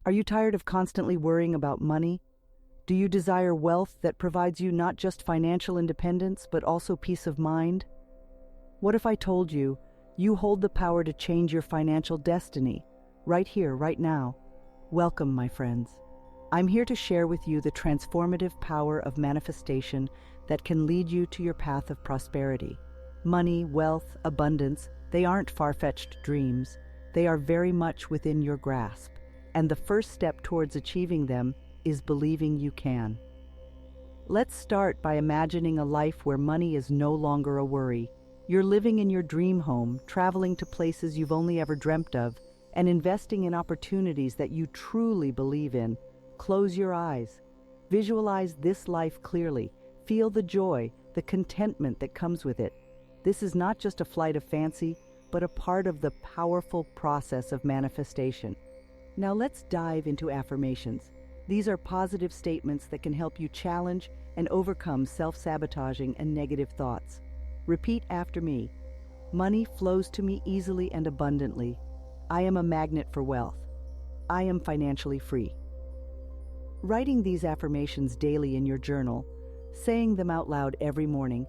Are you tired of constantly worrying about money? Do you desire wealth that provides you not just financial independence, but also peace of mind? What if I told you, you hold the power to change your financial destiny, right here, right now? Welcome, my friends. I'm here to share with you the transformative power of manifestation that can lead you to your path of prosperity. Money, wealth, abundance, they aren't far-fetched dreams. They are very much within your grasp. And the first step towards achieving them is believing you can. Let's start by imagining a life where money is no longer a worry. You're living in your dream home, traveling to places you've only ever dreamt of, and investing in opportunities that you truly believe in. Close your eyes. Visualize this life clearly. Feel the joy, the contentment that comes with it. This is not just a flight of fancy, but a part of the powerful process of manifestation. Now let's dive into affirmations. These are positive statements that can help you challenge and overcome self-sabotaging and negative thoughts. Repeat after me. Money flows to me easily and abundantly. I am a magnet for wealth. I am financially free. Writing these affirmations daily in your journal, saying them out loud every morning,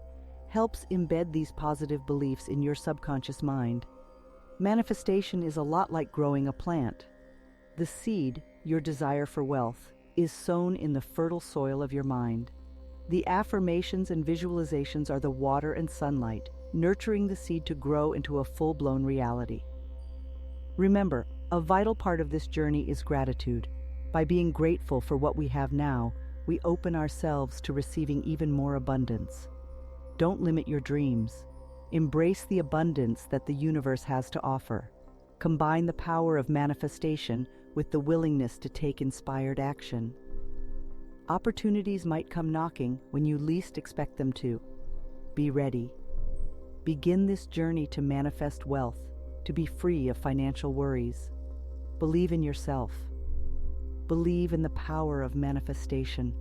helps embed these positive beliefs in your subconscious mind. Manifestation is a lot like growing a plant. The seed, your desire for wealth, is sown in the fertile soil of your mind. The affirmations and visualizations are the water and sunlight, nurturing the seed to grow into a full-blown reality. Remember, a vital part of this journey is gratitude. By being grateful for what we have now, we open ourselves to receiving even more abundance. Don't limit your dreams. Embrace the abundance that the universe has to offer. Combine the power of manifestation with the willingness to take inspired action. Opportunities might come knocking when you least expect them to. Be ready. Begin this journey to manifest wealth, to be free of financial worries. Believe in yourself. Believe in the power of manifestation,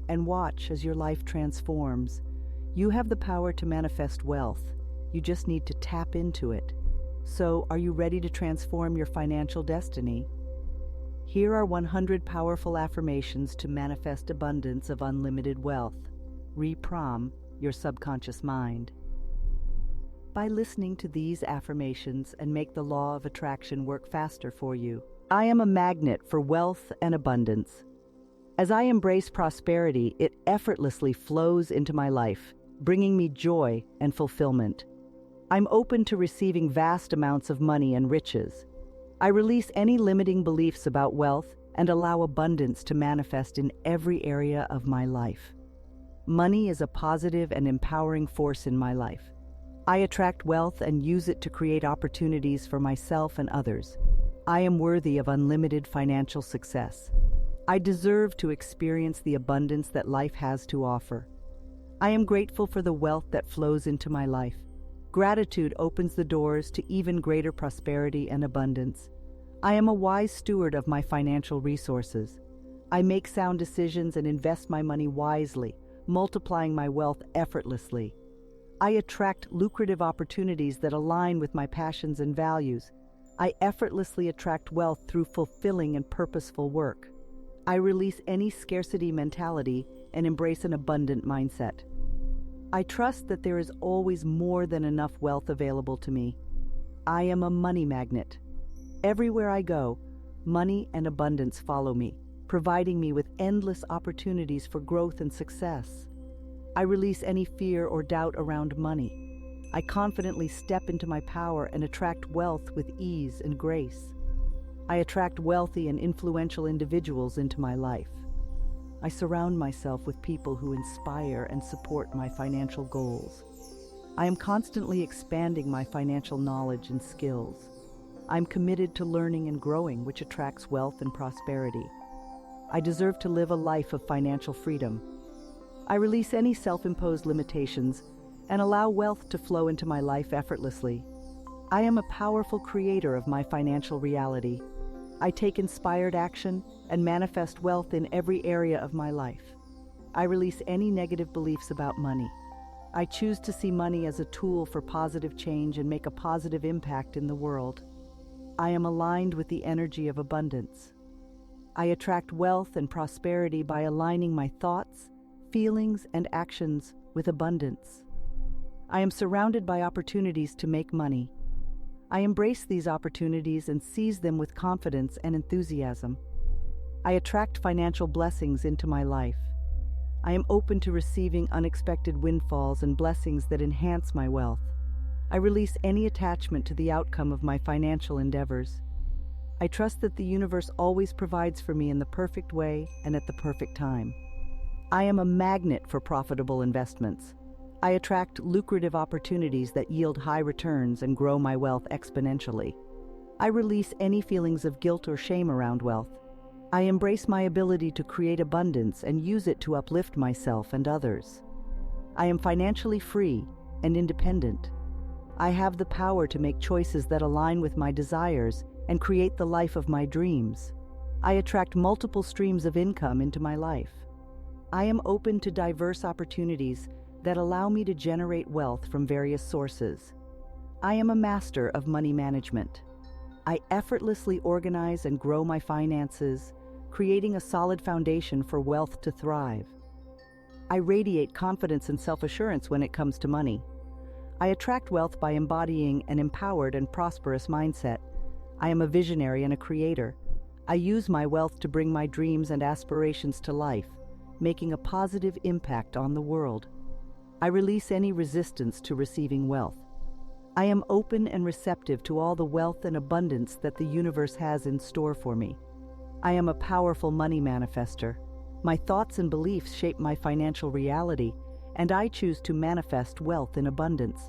and watch as your life transforms. You have the power to manifest wealth. You just need to tap into it. So, are you ready to transform your financial destiny? Here are 100 powerful affirmations to manifest abundance of unlimited wealth. Reprogram your subconscious mind. By listening to these affirmations and make the law of attraction work faster for you. I am a magnet for wealth and abundance. As I embrace prosperity, it effortlessly flows into my life, bringing me joy and fulfillment. I'm open to receiving vast amounts of money and riches. I release any limiting beliefs about wealth and allow abundance to manifest in every area of my life. Money is a positive and empowering force in my life. I attract wealth and use it to create opportunities for myself and others. I am worthy of unlimited financial success. I deserve to experience the abundance that life has to offer. I am grateful for the wealth that flows into my life. Gratitude opens the doors to even greater prosperity and abundance. I am a wise steward of my financial resources. I make sound decisions and invest my money wisely, multiplying my wealth effortlessly. I attract lucrative opportunities that align with my passions and values. I effortlessly attract wealth through fulfilling and purposeful work. I release any scarcity mentality and embrace an abundant mindset. I trust that there is always more than enough wealth available to me. I am a money magnet. Everywhere I go, money and abundance follow me, providing me with endless opportunities for growth and success. I release any fear or doubt around money. I confidently step into my power and attract wealth with ease and grace. I attract wealthy and influential individuals into my life. I surround myself with people who inspire and support my financial goals. I am constantly expanding my financial knowledge and skills. I'm committed to learning and growing, which attracts wealth and prosperity. I deserve to live a life of financial freedom. I release any self-imposed limitations and allow wealth to flow into my life effortlessly. I am a powerful creator of my financial reality. I take inspired action and manifest wealth in every area of my life. I release any negative beliefs about money. I choose to see money as a tool for positive change and make a positive impact in the world. I am aligned with the energy of abundance. I attract wealth and prosperity by aligning my thoughts, feelings, and actions with abundance. I am surrounded by opportunities to make money. I embrace these opportunities and seize them with confidence and enthusiasm. I attract financial blessings into my life. I am open to receiving unexpected windfalls and blessings that enhance my wealth. I release any attachment to the outcome of my financial endeavors. I trust that the universe always provides for me in the perfect way and at the perfect time. I am a magnet for profitable investments. I attract lucrative opportunities that yield high returns and grow my wealth exponentially. I release any feelings of guilt or shame around wealth. I embrace my ability to create abundance and use it to uplift myself and others. I am financially free and independent. I have the power to make choices that align with my desires and create the life of my dreams. I attract multiple streams of income into my life. I am open to diverse opportunities that allow me to generate wealth from various sources. I am a master of money management. I effortlessly organize and grow my finances, creating a solid foundation for wealth to thrive. I radiate confidence and self-assurance when it comes to money. I attract wealth by embodying an empowered and prosperous mindset. I am a visionary and a creator. I use my wealth to bring my dreams and aspirations to life, making a positive impact on the world. I release any resistance to receiving wealth. I am open and receptive to all the wealth and abundance that the universe has in store for me. I am a powerful money manifester. My thoughts and beliefs shape my financial reality, and I choose to manifest wealth in abundance.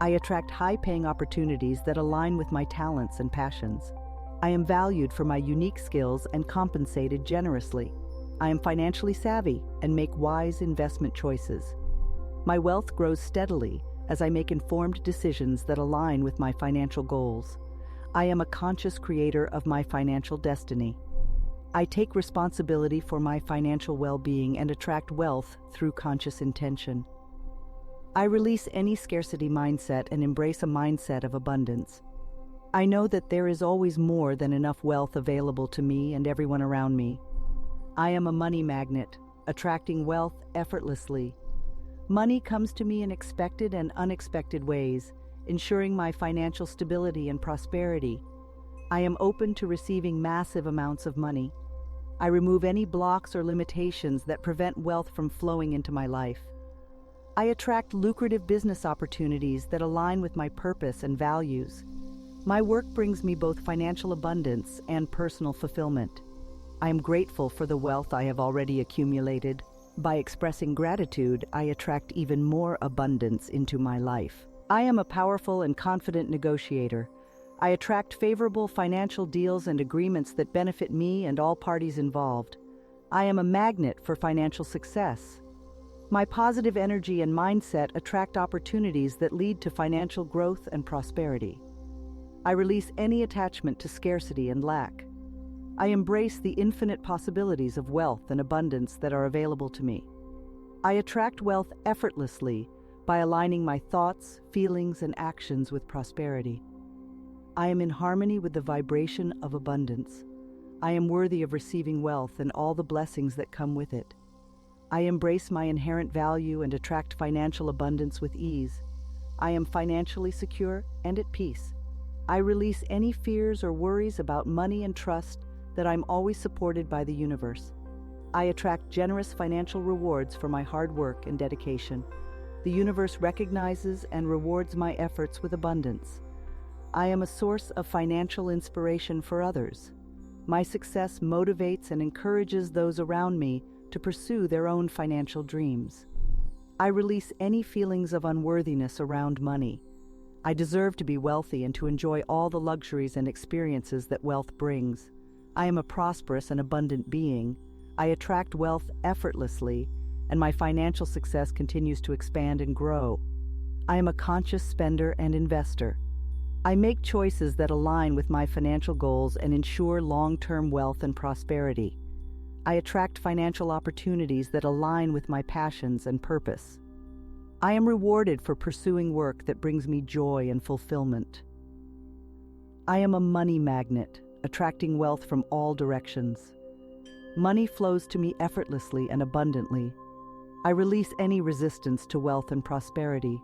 I attract high-paying opportunities that align with my talents and passions. I am valued for my unique skills and compensated generously. I am financially savvy and make wise investment choices. My wealth grows steadily as I make informed decisions that align with my financial goals. I am a conscious creator of my financial destiny. I take responsibility for my financial well-being and attract wealth through conscious intention. I release any scarcity mindset and embrace a mindset of abundance. I know that there is always more than enough wealth available to me and everyone around me. I am a money magnet, attracting wealth effortlessly. Money comes to me in expected and unexpected ways, ensuring my financial stability and prosperity. I am open to receiving massive amounts of money. I remove any blocks or limitations that prevent wealth from flowing into my life. I attract lucrative business opportunities that align with my purpose and values. My work brings me both financial abundance and personal fulfillment. I am grateful for the wealth I have already accumulated. By expressing gratitude, I attract even more abundance into my life. I am a powerful and confident negotiator. I attract favorable financial deals and agreements that benefit me and all parties involved. I am a magnet for financial success. My positive energy and mindset attract opportunities that lead to financial growth and prosperity. I release any attachment to scarcity and lack. I embrace the infinite possibilities of wealth and abundance that are available to me. I attract wealth effortlessly by aligning my thoughts, feelings, and actions with prosperity. I am in harmony with the vibration of abundance. I am worthy of receiving wealth and all the blessings that come with it. I embrace my inherent value and attract financial abundance with ease. I am financially secure and at peace. I release any fears or worries about money and trust that I'm always supported by the universe. I attract generous financial rewards for my hard work and dedication. The universe recognizes and rewards my efforts with abundance. I am a source of financial inspiration for others. My success motivates and encourages those around me to pursue their own financial dreams. I release any feelings of unworthiness around money. I deserve to be wealthy and to enjoy all the luxuries and experiences that wealth brings. I am a prosperous and abundant being. I attract wealth effortlessly, and my financial success continues to expand and grow. I am a conscious spender and investor. I make choices that align with my financial goals and ensure long-term wealth and prosperity. I attract financial opportunities that align with my passions and purpose. I am rewarded for pursuing work that brings me joy and fulfillment. I am a money magnet, attracting wealth from all directions. Money flows to me effortlessly and abundantly. I release any resistance to wealth and prosperity.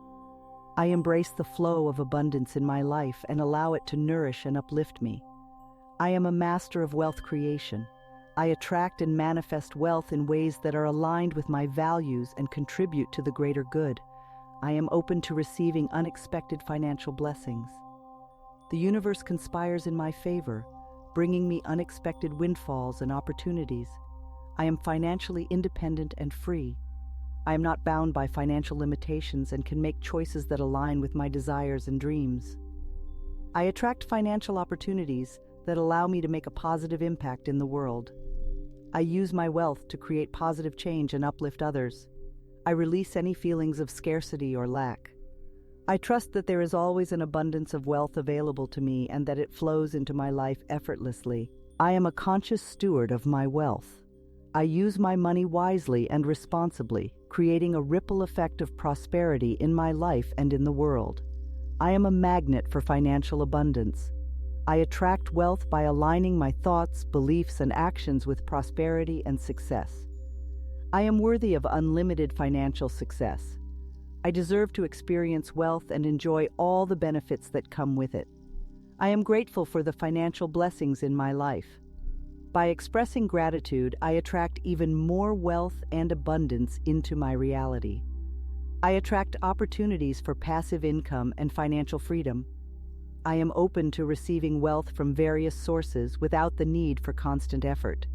I embrace the flow of abundance in my life and allow it to nourish and uplift me. I am a master of wealth creation. I attract and manifest wealth in ways that are aligned with my values and contribute to the greater good. I am open to receiving unexpected financial blessings. The universe conspires in my favor, bringing me unexpected windfalls and opportunities. I am financially independent and free. I am not bound by financial limitations and can make choices that align with my desires and dreams. I attract financial opportunities that allow me to make a positive impact in the world. I use my wealth to create positive change and uplift others. I release any feelings of scarcity or lack. I trust that there is always an abundance of wealth available to me and that it flows into my life effortlessly. I am a conscious steward of my wealth. I use my money wisely and responsibly, creating a ripple effect of prosperity in my life and in the world. I am a magnet for financial abundance. I attract wealth by aligning my thoughts, beliefs, and actions with prosperity and success. I am worthy of unlimited financial success. I deserve to experience wealth and enjoy all the benefits that come with it. I am grateful for the financial blessings in my life. By expressing gratitude, I attract even more wealth and abundance into my reality. I attract opportunities for passive income and financial freedom. I am open to receiving wealth from various sources without the need for constant effort.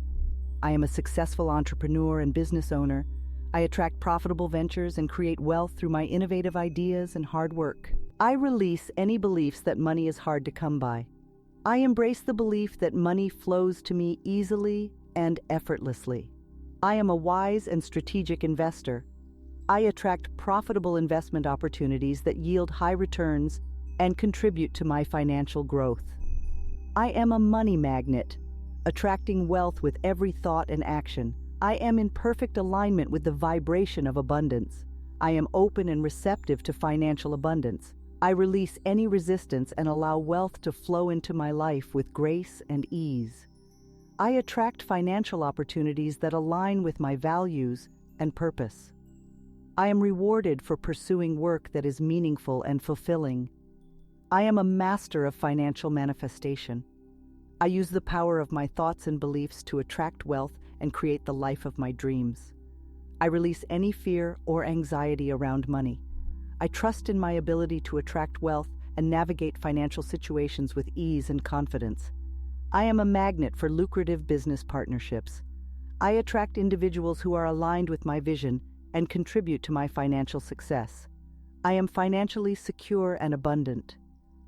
I am a successful entrepreneur and business owner. I attract profitable ventures and create wealth through my innovative ideas and hard work. I release any beliefs that money is hard to come by. I embrace the belief that money flows to me easily and effortlessly. I am a wise and strategic investor. I attract profitable investment opportunities that yield high returns and contribute to my financial growth. I am a money magnet, attracting wealth with every thought and action. I am in perfect alignment with the vibration of abundance. I am open and receptive to financial abundance. I release any resistance and allow wealth to flow into my life with grace and ease. I attract financial opportunities that align with my values and purpose. I am rewarded for pursuing work that is meaningful and fulfilling. I am a master of financial manifestation. I use the power of my thoughts and beliefs to attract wealth and create the life of my dreams. I release any fear or anxiety around money. I trust in my ability to attract wealth and navigate financial situations with ease and confidence. I am a magnet for lucrative business partnerships. I attract individuals who are aligned with my vision and contribute to my financial success. I am financially secure and abundant.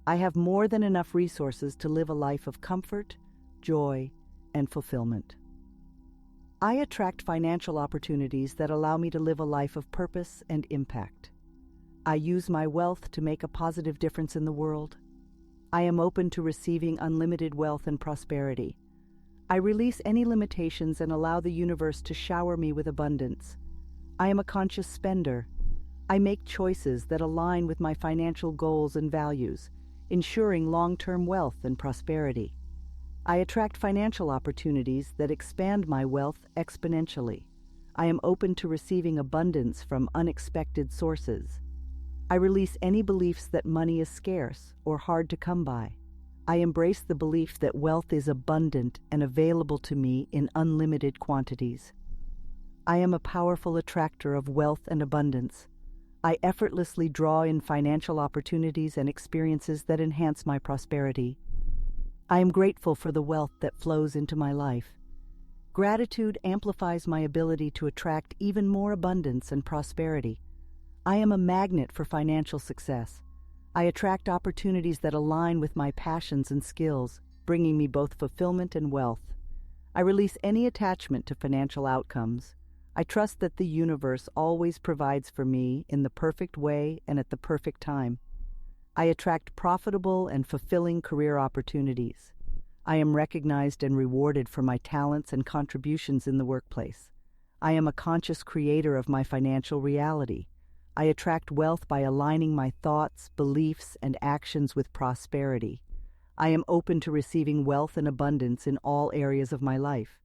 I have more than enough resources to live a life of comfort, joy, and fulfillment. I attract financial opportunities that allow me to live a life of purpose and impact. I use my wealth to make a positive difference in the world. I am open to receiving unlimited wealth and prosperity. I release any limitations and allow the universe to shower me with abundance. I am a conscious spender. I make choices that align with my financial goals and values, ensuring long-term wealth and prosperity. I attract financial opportunities that expand my wealth exponentially. I am open to receiving abundance from unexpected sources. I release any beliefs that money is scarce or hard to come by. I embrace the belief that wealth is abundant and available to me in unlimited quantities. I am a powerful attractor of wealth and abundance. I effortlessly draw in financial opportunities and experiences that enhance my prosperity. I am grateful for the wealth that flows into my life. Gratitude amplifies my ability to attract even more abundance and prosperity. I am a magnet for financial success. I attract opportunities that align with my passions and skills, bringing me both fulfillment and wealth. I release any attachment to financial outcomes. I trust that the universe always provides for me in the perfect way and at the perfect time. I attract profitable and fulfilling career opportunities. I am recognized and rewarded for my talents and contributions in the workplace. I am a conscious creator of my financial reality. I attract wealth by aligning my thoughts, beliefs, and actions with prosperity. I am open to receiving wealth and abundance in all areas of my life.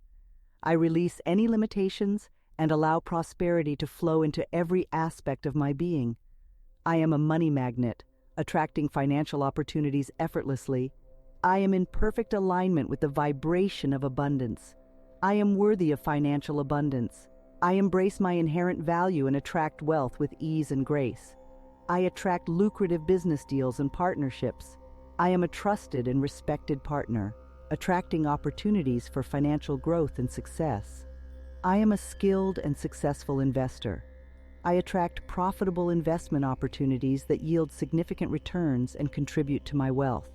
I release any limitations and allow prosperity to flow into every aspect of my being. I am a money magnet, attracting financial opportunities effortlessly. I am in perfect alignment with the vibration of abundance. I am worthy of financial abundance. I embrace my inherent value and attract wealth with ease and grace. I attract lucrative business deals and partnerships. I am a trusted and respected partner, attracting opportunities for financial growth and success. I am a skilled and successful investor. I attract profitable investment opportunities that yield significant returns and contribute to my wealth.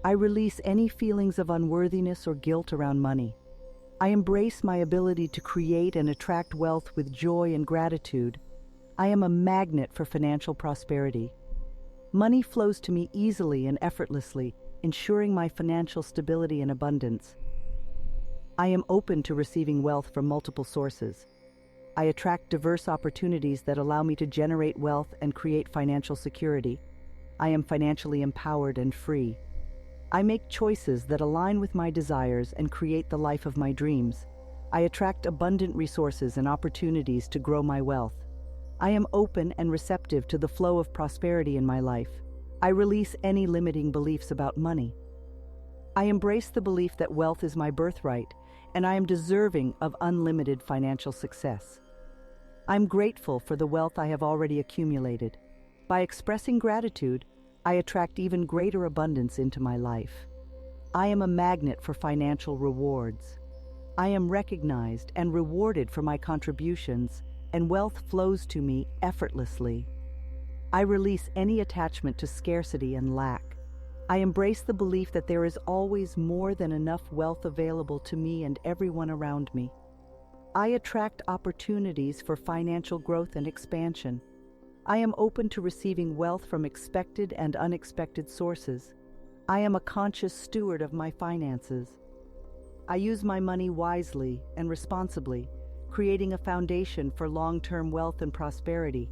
I release any feelings of unworthiness or guilt around money. I embrace my ability to create and attract wealth with joy and gratitude. I am a magnet for financial prosperity. Money flows to me easily and effortlessly, ensuring my financial stability and abundance. I am open to receiving wealth from multiple sources. I attract diverse opportunities that allow me to generate wealth and create financial security. I am financially empowered and free. I make choices that align with my desires and create the life of my dreams. I attract abundant resources and opportunities to grow my wealth. I am open and receptive to the flow of prosperity in my life. I release any limiting beliefs about money. I embrace the belief that wealth is my birthright, and I am deserving of unlimited financial success. I'm grateful for the wealth I have already accumulated. By expressing gratitude, I attract even greater abundance into my life. I am a magnet for financial rewards. I am recognized and rewarded for my contributions, and wealth flows to me effortlessly. I release any attachment to scarcity and lack. I embrace the belief that there is always more than enough wealth available to me and everyone around me. I attract opportunities for financial growth and expansion. I am open to receiving wealth from expected and unexpected sources. I am a conscious steward of my finances. I use my money wisely and responsibly, creating a foundation for long-term wealth and prosperity.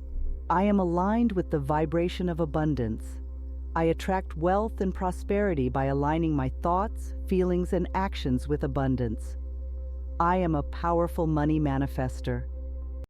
I am aligned with the vibration of abundance. I attract wealth and prosperity by aligning my thoughts, feelings, and actions with abundance. I am a powerful money manifester,